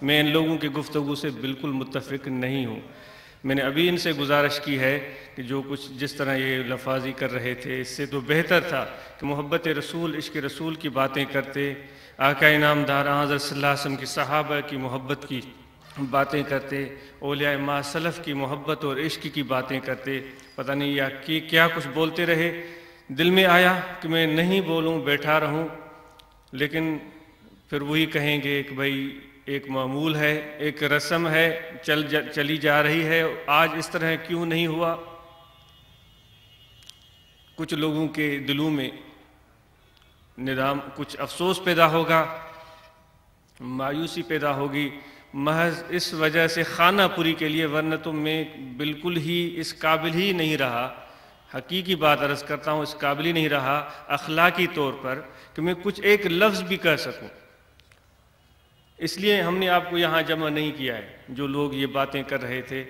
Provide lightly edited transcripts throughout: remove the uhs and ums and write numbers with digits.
میں ان لوگوں کی گفتگو سے بالکل متفق نہیں ہوں۔ میں نے ابھی ان سے گزارش کی ہے کہ جو کچھ جس طرح یہ لفاظی کر رہے تھے اس سے تو بہتر تھا کہ محبت رسول، عشق رسول کی باتیں کرتے، آقا انعامدار حضرت صلی اللہ علیہ وسلم کی صحابہ کی محبت کی باتیں کرتے، اولیاء ما سلف کی محبت اور عشق کی باتیں کرتے۔ پتہ نہیں یا کہ کیا کچھ بولتے رہے، دل میں آیا کہ میں نہیں بولوں، بیٹھا رہوں، لیکن پھر وہی کہیں گے کہ بھائی ایک معمول ہے، ایک رسم ہے، چلی جا رہی ہے، آج اس طرح کیوں نہیں ہوا۔ کچھ لوگوں کے دلوں میں ندام، کچھ افسوس پیدا ہوگا، مایوسی پیدا ہوگی، محض اس وجہ سے خانہ پوری کے لیے، ورنہ تو میں بالکل ہی اس قابل ہی نہیں رہا، حقیقی بات عرض کرتا ہوں، اس قابل ہی نہیں رہا اخلاقی طور پر کہ میں کچھ ایک لفظ بھی کہہ سکوں۔ اس لیے ہم نے آپ کو یہاں جمع نہیں کیا ہے۔ جو لوگ یہ باتیں کر رہے تھے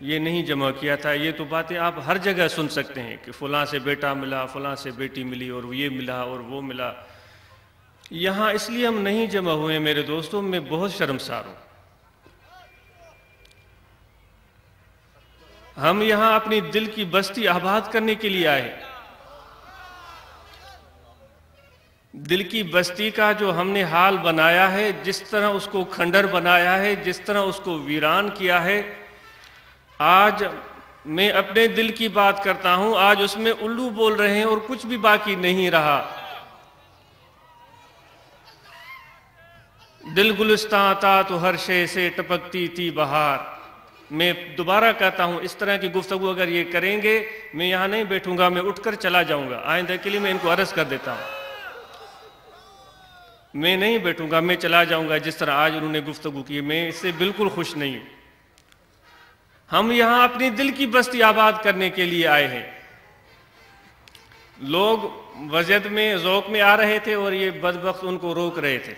یہ نہیں جمع کیا تھا۔ یہ تو باتیں آپ ہر جگہ سن سکتے ہیں کہ فلاں سے بیٹا ملا، فلاں سے بیٹی ملی، اور یہ ملا اور وہ ملا۔ یہاں اس لیے ہم نہیں جمع ہوئے میرے دوستوں، میں بہت شرمسار ہوں۔ ہم یہاں اپنی دل کی بستی آباد کرنے کے لیے آئے۔ دل کی بستی کا جو ہم نے حال بنایا ہے، جس طرح اس کو کھنڈر بنایا ہے، جس طرح اس کو ویران کیا ہے، آج میں اپنے دل کی بات کرتا ہوں، آج اس میں الو بول رہے ہیں اور کچھ بھی باقی نہیں رہا۔ دل گلستاں تھا تو ہر شے سے ٹپکتی تھی بہار۔ میں دوبارہ کہتا ہوں، اس طرح کی گفتگو اگر یہ کریں گے، میں یہاں نہیں بیٹھوں گا، میں اٹھ کر چلا جاؤں گا۔ آئندہ کے لیے میں ان کو عرض کر دیتا ہوں، میں نہیں بیٹھوں گا، میں چلا جاؤں گا۔ جس طرح آج انہوں نے گفتگو کی، میں اس سے بالکل خوش نہیں ہوں۔ ہم یہاں اپنی دل کی بستی آباد کرنے کے لیے آئے ہیں۔ لوگ وجد میں، ذوق میں آ رہے تھے اور یہ بدبخت ان کو روک رہے تھے۔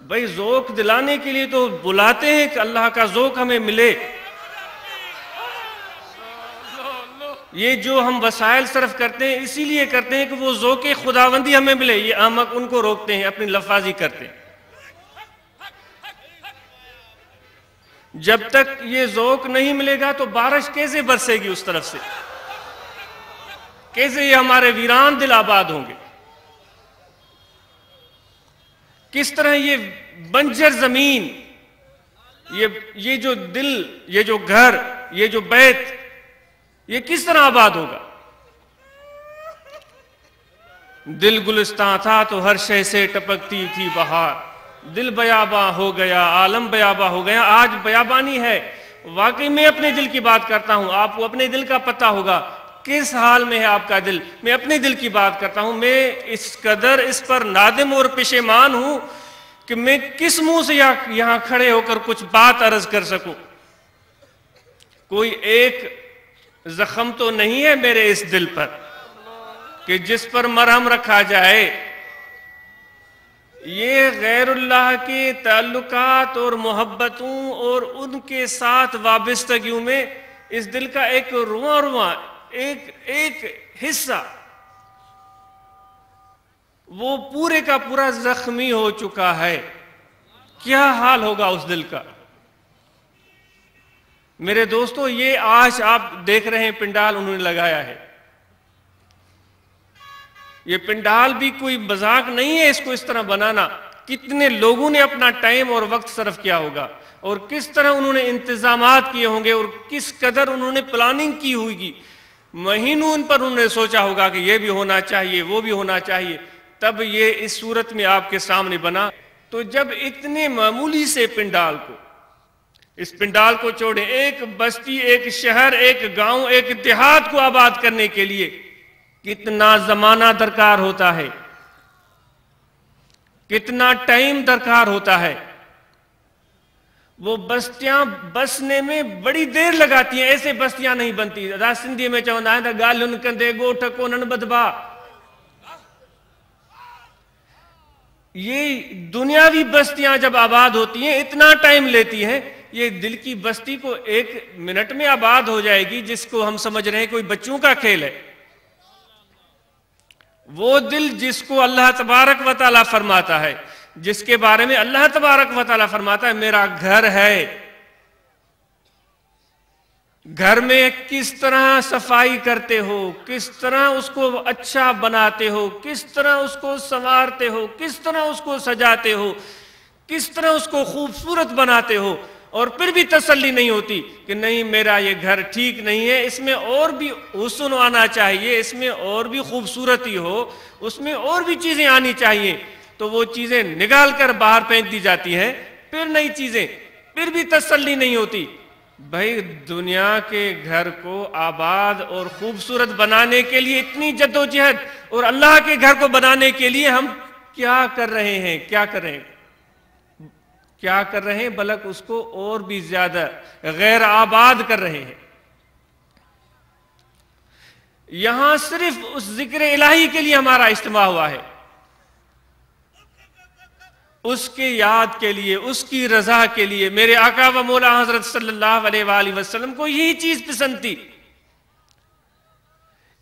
بھئی ذوق دلانے کے لیے تو بلاتے ہیں کہ اللہ کا ذوق ہمیں ملے۔ یہ جو ہم وسائل صرف کرتے ہیں اسی لیے کرتے ہیں کہ وہ ذوق خداوندی ہمیں ملے۔ یہ احمق ان کو روکتے ہیں، اپنی لفاظی کرتے ہیں۔ جب تک یہ ذوق نہیں ملے گا تو بارش کیسے برسے گی اس طرف سے؟ کیسے یہ ہمارے ویران دل آباد ہوں گے؟ کس طرح یہ بنجر زمین، یہ جو دل، یہ جو گھر، یہ جو بیت، یہ کس طرح آباد ہوگا؟ دل گلستاں تھا تو ہر شے سے ٹپکتی تھی بہار۔ دل بیاباں ہو گیا، عالم بیاباں ہو گیا، آج بیابانی ہے۔ واقعی میں اپنے دل کی بات کرتا ہوں، آپ کو اپنے دل کا پتہ ہوگا کس حال میں ہے آپ کا دل۔ میں اپنے دل کی بات کرتا ہوں، میں اس قدر اس پر نادم اور پشیمان ہوں کہ میں کس منہ سے یہاں کھڑے ہو کر کچھ بات عرض کر سکوں۔ کوئی ایک زخم تو نہیں ہے میرے اس دل پر کہ جس پر مرہم رکھا جائے۔ یہ غیر اللہ کے تعلقات اور محبتوں اور ان کے ساتھ وابستگیوں میں اس دل کا ایک رواں رواں، ایک حصہ وہ پورے کا پورا زخمی ہو چکا ہے۔ کیا حال ہوگا اس دل کا؟ میرے دوستو، یہ آج آپ دیکھ رہے ہیں پنڈال انہوں نے لگایا ہے۔ یہ پنڈال بھی کوئی مذاق نہیں ہے اس کو اس طرح بنانا۔ کتنے لوگوں نے اپنا ٹائم اور وقت صرف کیا ہوگا، اور کس طرح انہوں نے انتظامات کیے ہوں گے، اور کس قدر انہوں نے پلاننگ کی ہوگی۔ مہینوں ان پر انہوں نے سوچا ہوگا کہ یہ بھی ہونا چاہیے، وہ بھی ہونا چاہیے، تب یہ اس صورت میں آپ کے سامنے بنا۔ تو جب اتنے معمولی سے پنڈال کو، اس پنڈال کو چھوڑیں، ایک بستی، ایک شہر، ایک گاؤں، ایک دیہات کو آباد کرنے کے لیے کتنا زمانہ درکار ہوتا ہے، کتنا ٹائم درکار ہوتا ہے۔ وہ بستیاں بسنے میں بڑی دیر لگاتی ہیں، ایسے بستیاں نہیں بنتی۔ سندھی میں چوندا ہے تا گالن کندے گوٹھ کونن بدبا۔ یہ دنیاوی بستیاں جب آباد ہوتی ہیں اتنا ٹائم لیتی ہیں، یہ دل کی بستی کو 1 منٹ میں آباد ہو جائے گی، جس کو ہم سمجھ رہے ہیں کوئی بچوں کا کھیل ہے۔ وہ دل جس کو اللہ تبارک و تعالیٰ فرماتا ہے جس کے بارے میں اللہ تبارک و تعالیٰ فرماتا ہے میرا گھر ہے. گھر میں کس طرح صفائی کرتے ہو، کس طرح اس کو اچھا بناتے ہو، کس طرح اس کو سنوارتے ہو، کس طرح اس کو سجاتے ہو، کس طرح اس کو خوبصورت بناتے ہو، اور پھر بھی تسلی نہیں ہوتی کہ نہیں میرا یہ گھر ٹھیک نہیں ہے، اس میں اور بھی حسن آنا چاہیے، اس میں اور بھی خوبصورتی ہو، اس میں اور بھی چیزیں آنی چاہیے. تو وہ چیزیں نکال کر باہر پھینک دی جاتی ہیں، پھر نئی چیزیں، پھر بھی تسلی نہیں ہوتی. بھائی دنیا کے گھر کو آباد اور خوبصورت بنانے کے لیے اتنی جد و جہد، اور اللہ کے گھر کو بنانے کے لیے ہم کیا کر رہے ہیں، کیا کر رہے ہیں، بلکہ اس کو اور بھی زیادہ غیر آباد کر رہے ہیں. یہاں صرف اس ذکر الہی کے لیے ہمارا اجتماع ہوا ہے، اس کے یاد کے لیے، اس کی رضا کے لیے. میرے آقا و مولا حضرت صلی اللہ علیہ وآلہ وسلم کو یہی چیز پسند تھی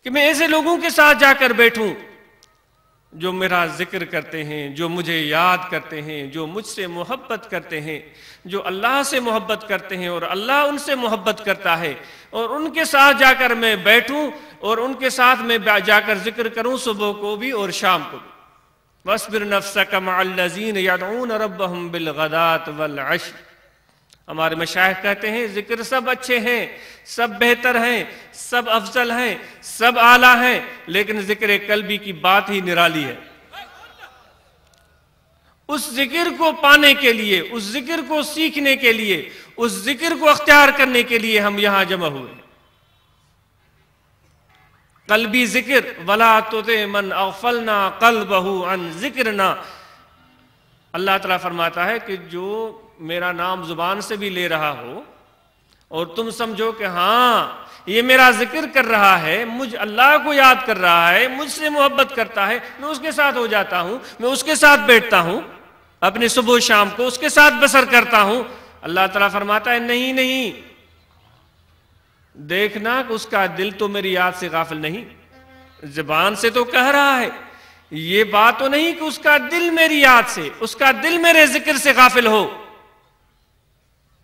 کہ میں ایسے لوگوں کے ساتھ جا کر بیٹھوں جو میرا ذکر کرتے ہیں، جو مجھے یاد کرتے ہیں، جو مجھ سے محبت کرتے ہیں، جو اللہ سے محبت کرتے ہیں اور اللہ ان سے محبت کرتا ہے، اور ان کے ساتھ جا کر میں بیٹھوں اور ان کے ساتھ میں جا کر ذکر کروں، صبح کو بھی اور شام کو بھی. وَاصْبِرْ نَفْسَكَ مَعَ الَّذِينَ يَدْعُونَ رَبَّهُمْ بِالْغَدَاةِ وَالْعَشِيِّ. ہمارے مشائخ کہتے ہیں ذکر سب اچھے ہیں، سب بہتر ہیں، سب افضل ہیں، سب اعلیٰ ہیں، لیکن ذکر قلبی کی بات ہی نرالی ہے. اس ذکر کو پانے کے لیے، اس ذکر کو سیکھنے کے لیے، اس ذکر کو اختیار کرنے کے لیے ہم یہاں جمع ہوئے. قلبی ذکر وَلَا تُطِعْ مَنْ أَغْفَلْنَا قَلْبَهُ عَنْ ذِكْرِنَا. اللہ تعالیٰ فرماتا ہے کہ جو میرا نام زبان سے بھی لے رہا ہو اور تم سمجھو کہ ہاں یہ میرا ذکر کر رہا ہے، مجھ اللہ کو یاد کر رہا ہے، مجھ سے محبت کرتا ہے، میں اس کے ساتھ ہو جاتا ہوں، میں اس کے ساتھ بیٹھتا ہوں، اپنے صبح و شام کو اس کے ساتھ بسر کرتا ہوں. اللہ تعالیٰ فرماتا ہے نہیں، دیکھنا کہ اس کا دل تو میری یاد سے غافل نہیں. زبان سے تو کہہ رہا ہے، یہ بات تو نہیں کہ اس کا دل میری یاد سے، اس کا دل میرے ذکر سے غافل ہو.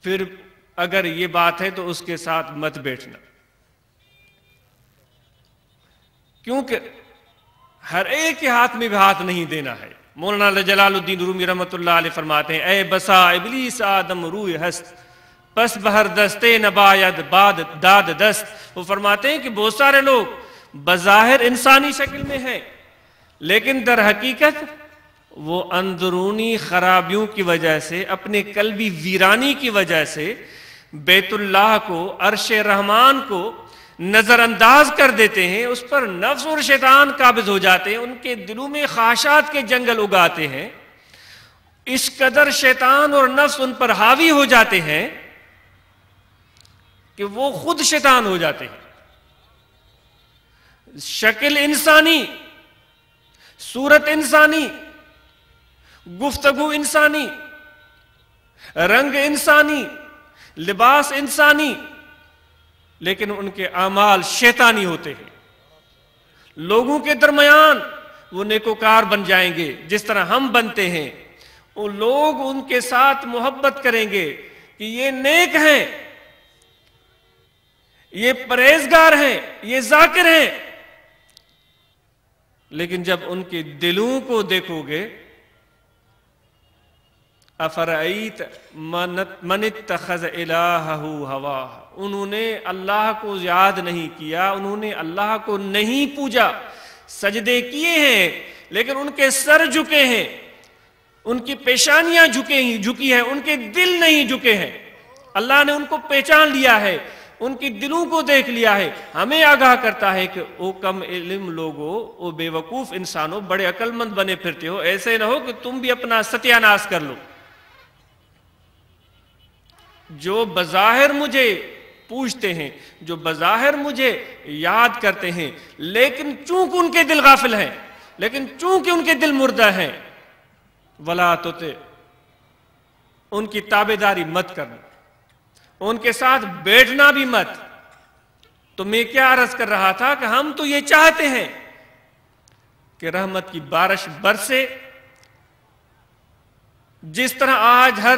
پھر اگر یہ بات ہے تو اس کے ساتھ مت بیٹھنا، کیونکہ ہر ایک کے ہاتھ میں بھی ہاتھ نہیں دینا ہے. مولانا جلال الدین رومی رحمۃ اللہ علیہ فرماتے ہیں اے بسا ابلیس آدم روح ہست، پس بہر دستے نباید باد داد دست. وہ فرماتے ہیں کہ بہت سارے لوگ بظاہر انسانی شکل میں ہیں، لیکن در حقیقت وہ اندرونی خرابیوں کی وجہ سے، اپنے قلبی ویرانی کی وجہ سے بیت اللہ کو، عرش رحمان کو نظر انداز کر دیتے ہیں. اس پر نفس اور شیطان قابض ہو جاتے ہیں، ان کے دلوں میں خواہشات کے جنگل اگاتے ہیں. اس قدر شیطان اور نفس ان پر حاوی ہو جاتے ہیں کہ وہ خود شیطان ہو جاتے ہیں. شکل انسانی، صورت انسانی، گفتگو انسانی، رنگ انسانی، لباس انسانی، لیکن ان کے اعمال شیطانی ہوتے ہیں. لوگوں کے درمیان وہ نیکوکار بن جائیں گے جس طرح ہم بنتے ہیں. وہ لوگ ان کے ساتھ محبت کریں گے کہ یہ نیک ہیں، یہ پرہیزگار ہیں، یہ ذاکر ہیں، لیکن جب ان کے دلوں کو دیکھو گے افرائیت من اتخذ الہہ ہواہ، انہوں نے اللہ کو یاد نہیں کیا، انہوں نے اللہ کو نہیں پوجا. سجدے کیے ہیں لیکن ان کے سر جھکے ہیں، ان کی پیشانیاں جھکی ہیں، ان کے دل نہیں جھکے ہیں. اللہ نے ان کو پہچان لیا ہے، ان کی دلوں کو دیکھ لیا ہے. ہمیں آگاہ کرتا ہے کہ او کم علم لوگو، او بے وقوف انسانوں، بڑے عقل مند بنے پھرتے ہو، ایسے نہ ہو کہ تم بھی اپنا ستیہ ناش کر لو. جو بظاہر مجھے پوچھتے ہیں، جو بظاہر مجھے یاد کرتے ہیں، لیکن چونکہ ان کے دل غافل ہیں، لیکن چونکہ ان کے دل مردہ ہیں، ولا تطع، ان کی تابعداری مت کرنا، ان کے ساتھ بیٹھنا بھی مت. تو میں کیا عرض کر رہا تھا کہ ہم تو یہ چاہتے ہیں کہ رحمت کی بارش برسے، جس طرح آج ہر